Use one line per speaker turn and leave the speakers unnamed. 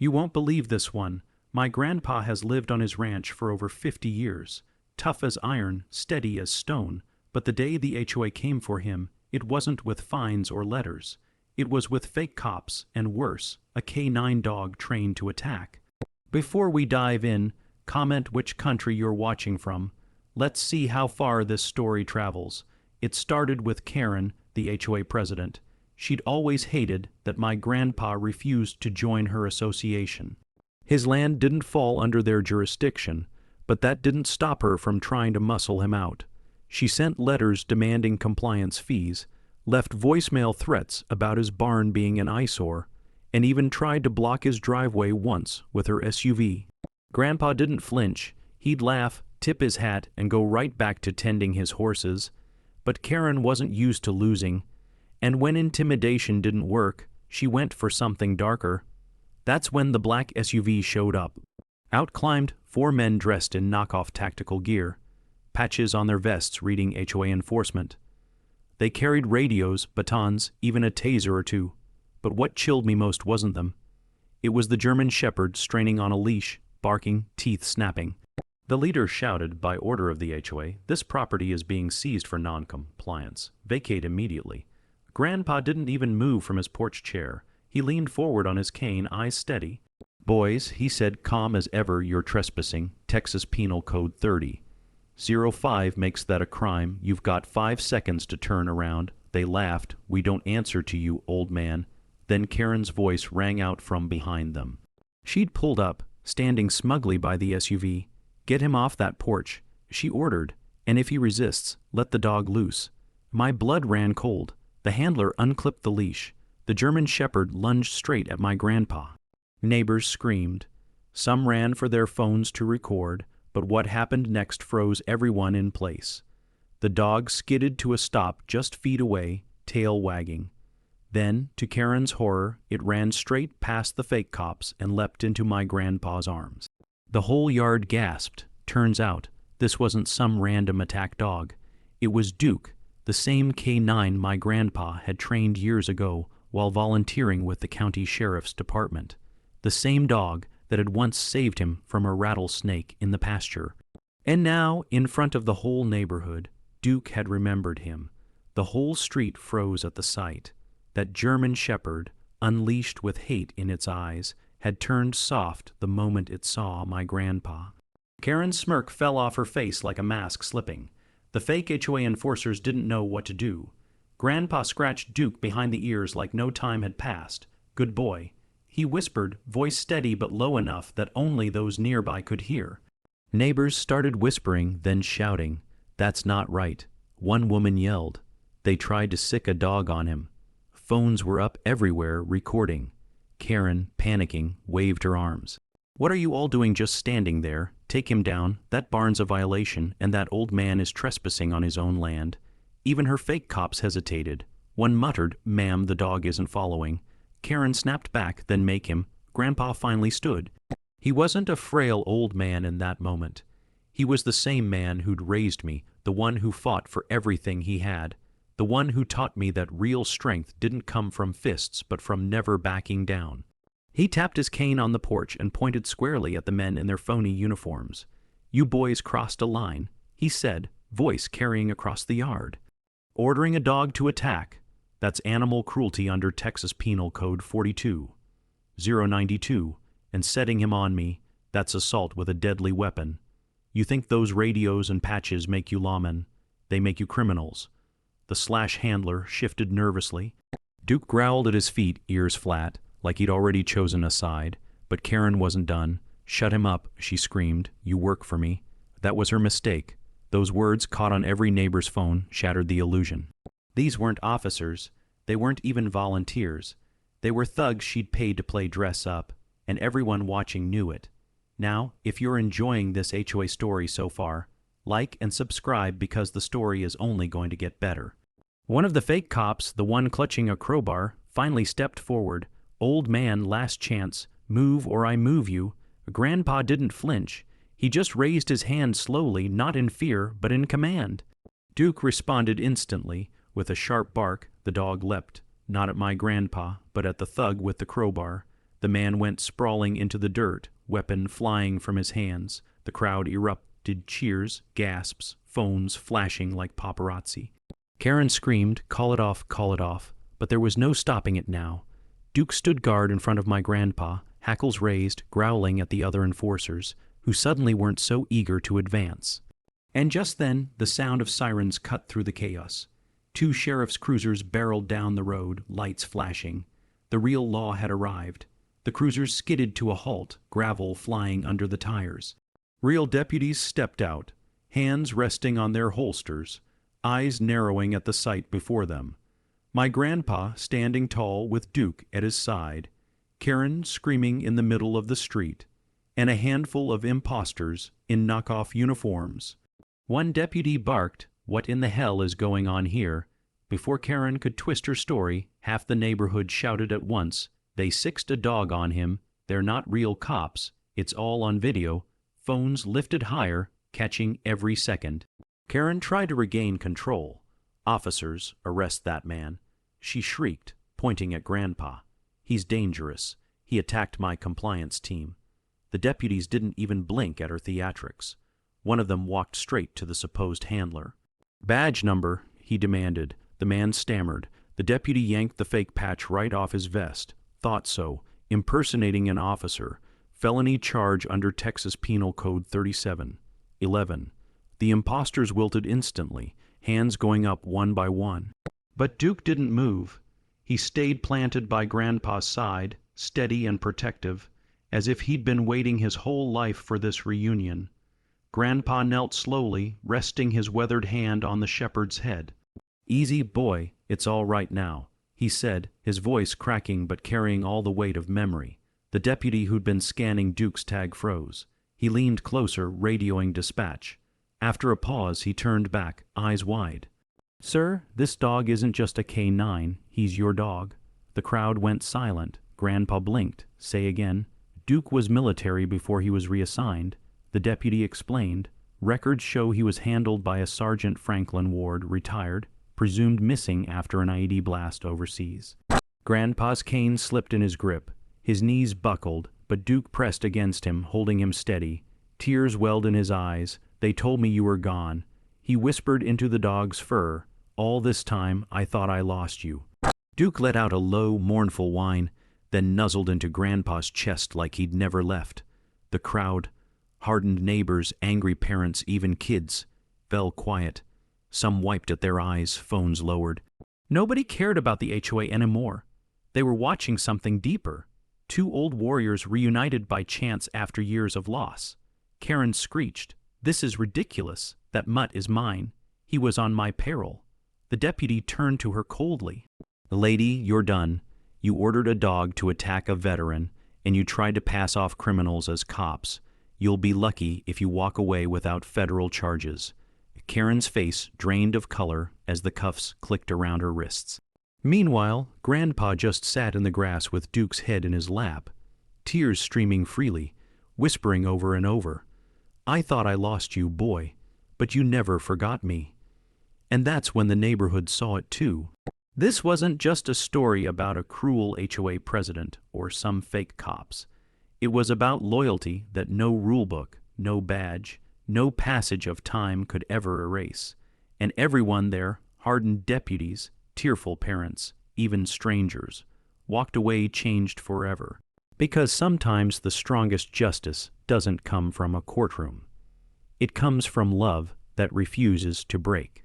You won't believe this one. My grandpa has lived on his ranch for over 50 years. Tough as iron, steady as stone. But the day the HOA came for him, it wasn't with fines or letters. It was with fake cops, and worse, a K9 dog trained to attack. Before we dive in, comment which country you're watching from. Let's see how far this story travels. It started with Karen, the HOA president. She'd always hated that my grandpa refused to join her association. His land didn't fall under their jurisdiction, but that didn't stop her from trying to muscle him out. She sent letters demanding compliance fees, left voicemail threats about his barn being an eyesore, and even tried to block his driveway once with her SUV. Grandpa didn't flinch. He'd laugh, tip his hat, and go right back to tending his horses. But Karen wasn't used to losing, and when intimidation didn't work, she went for something darker. That's when the black SUV showed up. Out climbed 4 men dressed in knockoff tactical gear, patches on their vests reading HOA enforcement. They carried radios, batons, even a taser or two. But what chilled me most wasn't them. It was the German shepherd straining on a leash, barking, teeth snapping. The leader shouted, by order of the HOA, "This property is being seized for non-compliance. Vacate immediately." Grandpa didn't even move from his porch chair. He leaned forward on his cane, eyes steady. "Boys," he said, calm as ever, "you're trespassing. Texas Penal Code 30.05 makes that a crime. You've got 5 seconds to turn around." They laughed. "We don't answer to you, old man." Then Karen's voice rang out from behind them. She'd pulled up, standing smugly by the SUV. "Get him off that porch," she ordered, "and if he resists, let the dog loose." My blood ran cold. The handler unclipped the leash. The German shepherd lunged straight at my grandpa. Neighbors screamed. Some ran for their phones to record, but what happened next froze everyone in place. The dog skidded to a stop just feet away, tail wagging. Then, to Karen's horror, it ran straight past the fake cops and leapt into my grandpa's arms. The whole yard gasped. Turns out, this wasn't some random attack dog. It was Duke, the same K9 my grandpa had trained years ago while volunteering with the county sheriff's department. The same dog that had once saved him from a rattlesnake in the pasture. And now, in front of the whole neighborhood, Duke had remembered him. The whole street froze at the sight. That German shepherd, unleashed with hate in its eyes, had turned soft the moment it saw my grandpa. Karen's smirk fell off her face like a mask slipping. The fake HOA enforcers didn't know what to do. Grandpa scratched Duke behind the ears like no time had passed. "Good boy," he whispered, voice steady but low enough that only those nearby could hear. Neighbors started whispering, then shouting. "That's not right." One woman yelled. They tried to sick a dog on him. Phones were up everywhere, recording. Karen, panicking, waved her arms. "What are you all doing just standing there? Take him down. That barn's a violation, and that old man is trespassing on his own land." Even her fake cops hesitated. One muttered, "Ma'am, the dog isn't following." Karen snapped back, "Then make him." Grandpa finally stood. He wasn't a frail old man in that moment. He was the same man who'd raised me, the one who fought for everything he had. The one who taught me that real strength didn't come from fists, but from never backing down. He tapped his cane on the porch and pointed squarely at the men in their phony uniforms. "You boys crossed a line," he said, voice carrying across the yard. "Ordering a dog to attack. That's animal cruelty under Texas Penal Code 42.092, and setting him on me, that's assault with a deadly weapon. You think those radios and patches make you lawmen? They make you criminals." The slash handler shifted nervously. Duke growled at his feet, ears flat, like he'd already chosen a side, but Karen wasn't done. "Shut him up," she screamed. "You work for me." That was her mistake. Those words, caught on every neighbor's phone, shattered the illusion. These weren't officers. They weren't even volunteers. They were thugs she'd paid to play dress up, and everyone watching knew it. Now, if you're enjoying this HOA story so far, like and subscribe because the story is only going to get better. One of the fake cops, the one clutching a crowbar, finally stepped forward. "Old man, last chance. Move or I move you." Grandpa didn't flinch. He just raised his hand slowly, not in fear, but in command. Duke responded instantly. With a sharp bark, the dog leapt, not at my grandpa, but at the thug with the crowbar. The man went sprawling into the dirt, weapon flying from his hands. The crowd erupted cheers, gasps, phones flashing like paparazzi. Karen screamed, "Call it off," but there was no stopping it now. Duke stood guard in front of my grandpa, hackles raised, growling at the other enforcers, who suddenly weren't so eager to advance. And just then, the sound of sirens cut through the chaos. 2 sheriff's cruisers barreled down the road, lights flashing. The real law had arrived. The cruisers skidded to a halt, gravel flying under the tires. Real deputies stepped out, hands resting on their holsters, eyes narrowing at the sight before them. My grandpa standing tall with Duke at his side, Karen screaming in the middle of the street, and a handful of imposters in knockoff uniforms. One deputy barked, "What in the hell is going on here?" Before Karen could twist her story, half the neighborhood shouted at once, "They sixed a dog on him. They're not real cops. It's all on video." Phones lifted higher, catching every second. Karen tried to regain control. "Officers, arrest that man." She shrieked, pointing at Grandpa. "He's dangerous. He attacked my compliance team." The deputies didn't even blink at her theatrics. One of them walked straight to the supposed handler. "Badge number," he demanded. The man stammered. The deputy yanked the fake patch right off his vest. "Thought so. Impersonating an officer. Felony charge under Texas Penal Code 3711. The imposters wilted instantly, hands going up one by one. But Duke didn't move. He stayed planted by Grandpa's side, steady and protective, as if he'd been waiting his whole life for this reunion. Grandpa knelt slowly, resting his weathered hand on the shepherd's head. "Easy, boy, it's all right now," he said, his voice cracking but carrying all the weight of memory. The deputy who'd been scanning Duke's tag froze. He leaned closer, radioing dispatch. After a pause, he turned back, eyes wide. "Sir, this dog isn't just a K9, he's your dog." The crowd went silent. Grandpa blinked. "Say again." "Duke was military before he was reassigned," the deputy explained. "Records show he was handled by a Sergeant Franklin Ward, retired, presumed missing after an IED blast overseas." Grandpa's cane slipped in his grip. His knees buckled, but Duke pressed against him, holding him steady. Tears welled in his eyes. "They told me you were gone." He whispered into the dog's fur, "All this time, I thought I lost you." Duke let out a low, mournful whine, then nuzzled into Grandpa's chest like he'd never left. The crowd, hardened neighbors, angry parents, even kids, fell quiet. Some wiped at their eyes, phones lowered. Nobody cared about the HOA anymore. They were watching something deeper. 2 old warriors reunited by chance after years of loss. Karen screeched, "This is ridiculous. That mutt is mine. He was on my peril." The deputy turned to her coldly. "Lady, you're done. You ordered a dog to attack a veteran, and you tried to pass off criminals as cops. You'll be lucky if you walk away without federal charges." Karen's face drained of color as the cuffs clicked around her wrists. Meanwhile, Grandpa just sat in the grass with Duke's head in his lap, tears streaming freely, whispering over and over, "I thought I lost you, boy, but you never forgot me." And that's when the neighborhood saw it too. This wasn't just a story about a cruel HOA president or some fake cops. It was about loyalty that no rulebook, no badge, no passage of time could ever erase. And everyone there, hardened deputies, tearful parents, even strangers, walked away changed forever. Because sometimes the strongest justice doesn't come from a courtroom. It comes from love that refuses to break.